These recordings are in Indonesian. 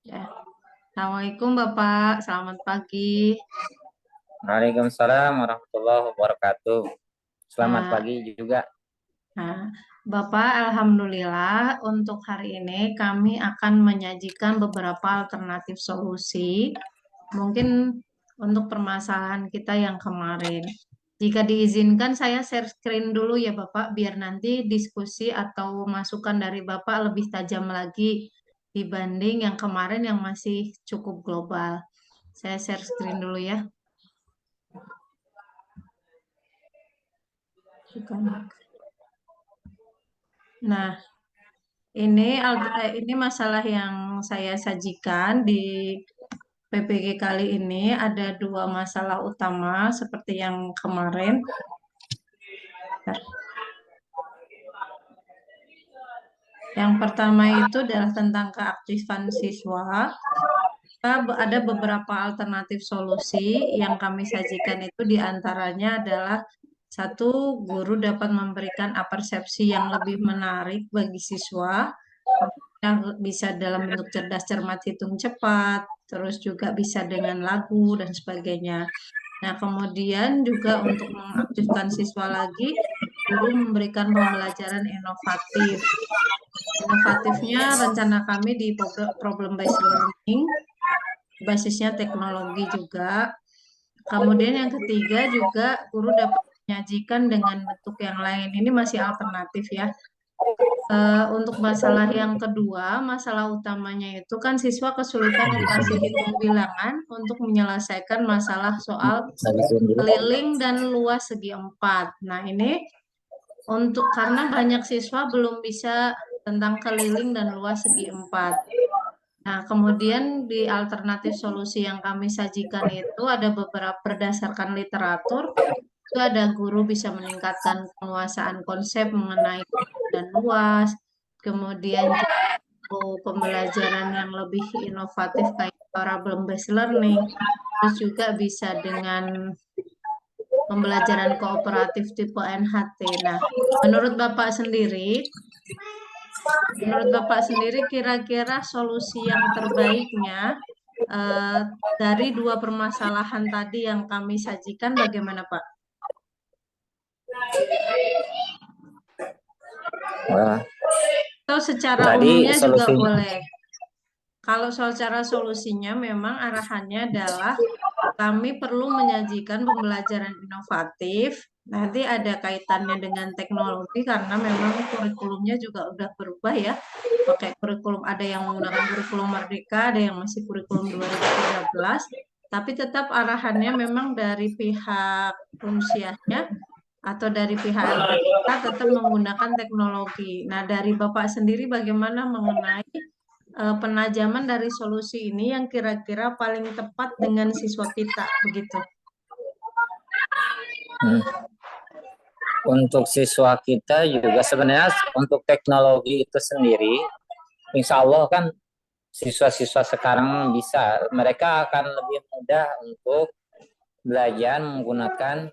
Ya. Assalamualaikum Bapak, selamat pagi. Waalaikumsalam warahmatullahi wabarakatuh. Selamat Nah, pagi juga. nah, Bapak, Alhamdulillah untuk hari ini kami akan menyajikan beberapa alternatif solusi, mungkin untuk permasalahan kita yang kemarin. Jika diizinkan, saya share screen dulu ya Bapak, biar nanti diskusi atau masukan dari Bapak lebih tajam lagi dibanding yang kemarin yang masih cukup global. Saya share screen dulu ya. Bukan. Nah, ini masalah yang saya sajikan di PPG kali ini ada dua masalah utama seperti yang kemarin. Yang pertama itu adalah tentang keaktifan siswa. Ada beberapa alternatif solusi yang kami sajikan itu diantaranya adalah satu, guru dapat memberikan persepsi yang lebih menarik bagi siswa, yang bisa dalam bentuk cerdas, cermat, hitung cepat, terus juga bisa dengan lagu dan sebagainya. Nah, kemudian juga untuk mengaktifkan siswa lagi, guru memberikan pembelajaran inovatif. Inovatifnya rencana kami di problem based learning, basisnya teknologi juga. Kemudian yang ketiga juga guru dapat menyajikan dengan bentuk yang lain. Ini masih alternatif ya. Untuk masalah yang kedua, masalah utamanya itu kan siswa kesulitan operasi hitung bilangan untuk menyelesaikan masalah soal Habisin dulu. keliling dan luas segi empat. Nah, ini untuk karena banyak siswa belum bisa tentang keliling dan luas segi empat. Nah, kemudian di alternatif solusi yang kami sajikan itu ada beberapa berdasarkan literatur, itu ada guru bisa meningkatkan penguasaan konsep mengenai dan luas, kemudian juga pembelajaran yang lebih inovatif kayak problem based learning, terus juga bisa dengan pembelajaran kooperatif tipe NHT. Nah, menurut Bapak sendiri, kira-kira solusi yang terbaiknya eh, dari dua permasalahan tadi yang kami sajikan bagaimana Pak? Wah, Atau secara tadi umumnya juga solusinya. boleh. Kalau soal cara solusinya memang arahannya adalah kami perlu menyajikan pembelajaran inovatif. Nanti ada kaitannya dengan teknologi karena memang kurikulumnya juga udah berubah ya. Pakai kurikulum ada yang menggunakan kurikulum Merdeka, ada yang masih kurikulum 2013. Tapi tetap arahannya memang dari pihak Unsiahnya atau dari pihak LPDK tetap menggunakan teknologi. Nah, dari Bapak sendiri bagaimana mengenai penajaman dari solusi ini yang kira-kira paling tepat dengan siswa kita, begitu. Hmm. Untuk siswa kita juga sebenarnya untuk teknologi itu sendiri, insya Allah kan siswa-siswa sekarang bisa, mereka akan lebih mudah untuk belajar menggunakan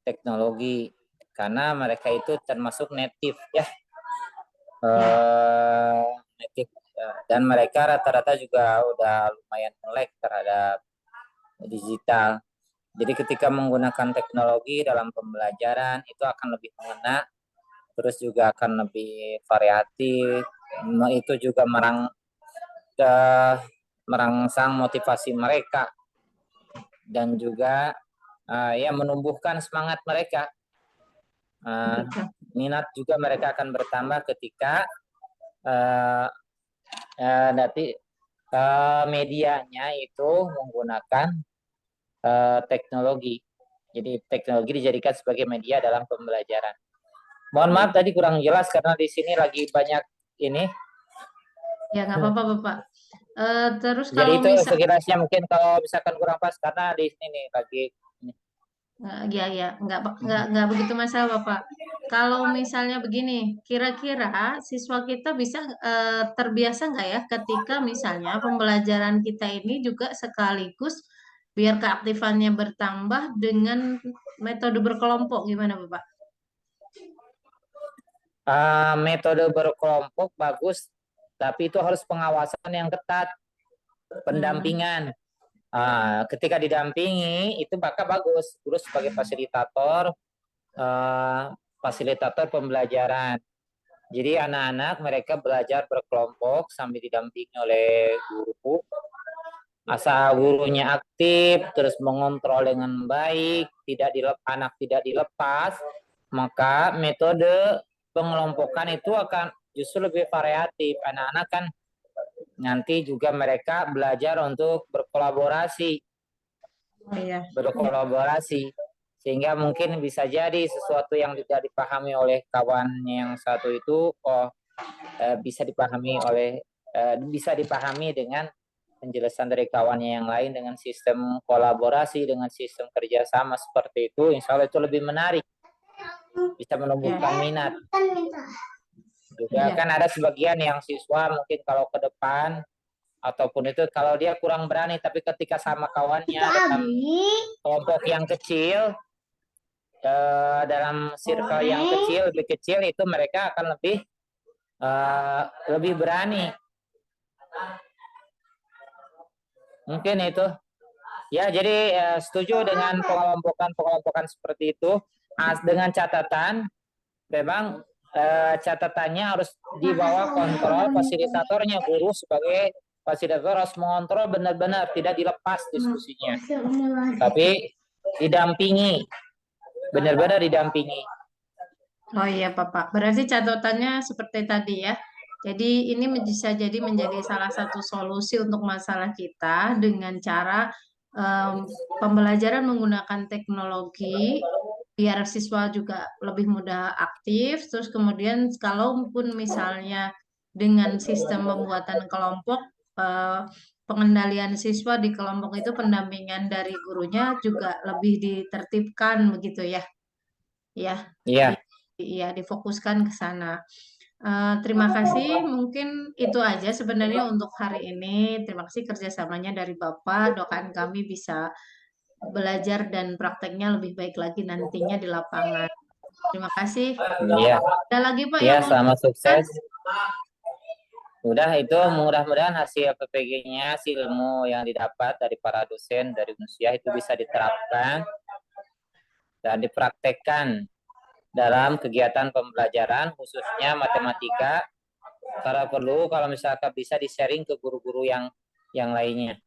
teknologi karena mereka itu termasuk native ya, Ya, native. Dan mereka rata-rata juga udah lumayan melek terhadap digital. Jadi ketika menggunakan teknologi dalam pembelajaran itu akan lebih mengena, terus juga akan lebih variatif. Itu juga merangsang motivasi mereka dan juga ya menumbuhkan semangat mereka. Uh, betul. Minat juga mereka akan bertambah ketika uh, nanti medianya itu menggunakan teknologi. Jadi teknologi dijadikan sebagai media dalam pembelajaran. Mohon maaf Betul. tadi kurang jelas karena di sini lagi banyak ini. Ya, nggak apa-apa, Bapak. Terus Jadi kalau itu misal, sekilasnya mungkin kalau misalkan kurang pas karena di sini nih lagi ini. ya, ya, nggak begitu masalah, Bapak. Kalau misalnya begini, kira-kira siswa kita bisa terbiasa nggak ya ketika misalnya pembelajaran kita ini juga sekaligus biar keaktifannya bertambah dengan metode berkelompok, gimana, Bapak? Metode berkelompok bagus, tapi itu harus pengawasan yang ketat. pendampingan. Ketika didampingi itu maka bagus, guru sebagai fasilitator pembelajaran. Jadi anak-anak mereka belajar berkelompok sambil didampingi oleh guru. Asal gurunya aktif, terus mengontrol dengan baik, anak tidak dilepas, maka metode pengelompokan itu akan justru lebih variatif. Anak-anak kan nanti juga mereka belajar untuk berkolaborasi. Sehingga mungkin bisa jadi sesuatu yang tidak dipahami oleh kawan yang satu itu bisa dipahami dengan penjelasan dari kawannya yang lain dengan sistem kolaborasi, dengan sistem kerjasama seperti itu. Insya Allah itu lebih menarik, bisa menumbuhkan minat. Juga kan ada sebagian yang siswa mungkin kalau ke depan ataupun itu kalau dia kurang berani, tapi ketika sama kawannya dalam kelompok yang kecil, dalam circle yang kecil, lebih kecil, itu mereka akan lebih berani. Mungkin itu. Ya, jadi setuju dengan pengelompokan seperti itu, dengan catatan memang catatannya harus di bawah kontrol fasilitatornya. Guru sebagai fasilitator harus mengontrol benar-benar, tidak dilepas diskusinya, tapi didampingi, benar-benar didampingi. Oh iya Bapak, berarti catatannya seperti tadi ya. Jadi ini bisa jadi menjadi salah satu solusi untuk masalah kita dengan cara pembelajaran menggunakan teknologi biar siswa juga lebih mudah aktif. Terus kemudian kalaupun misalnya dengan sistem pembuatan kelompok, pengendalian siswa di kelompok itu pendampingan dari gurunya juga lebih ditertibkan begitu ya. Ya. Iya. Iya, difokuskan ke sana. Terima kasih, mungkin itu aja sebenarnya untuk hari ini. Terima kasih kerjasamanya dari Bapak. Doakan kami bisa belajar dan prakteknya lebih baik lagi nantinya di lapangan. Terima kasih. Iya. Ada lagi Pak Iya, yang selamat sukses. Udah, itu mudah-mudahan hasil PPG-nya, hasil ilmu yang didapat dari para dosen, dari Unsia itu bisa diterapkan dan dipraktekkan dalam kegiatan pembelajaran, khususnya matematika. Kalau perlu, kalau misalkan bisa di-sharing ke guru-guru yang lainnya.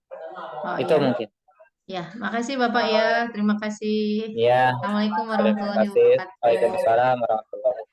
Itu mungkin. Ya, makasih Bapak ya. Terima kasih. Ya. Assalamualaikum warahmatullahi wabarakatuh. wabarakatuh. Waalaikumsalam warahmatullahi wabarakatuh.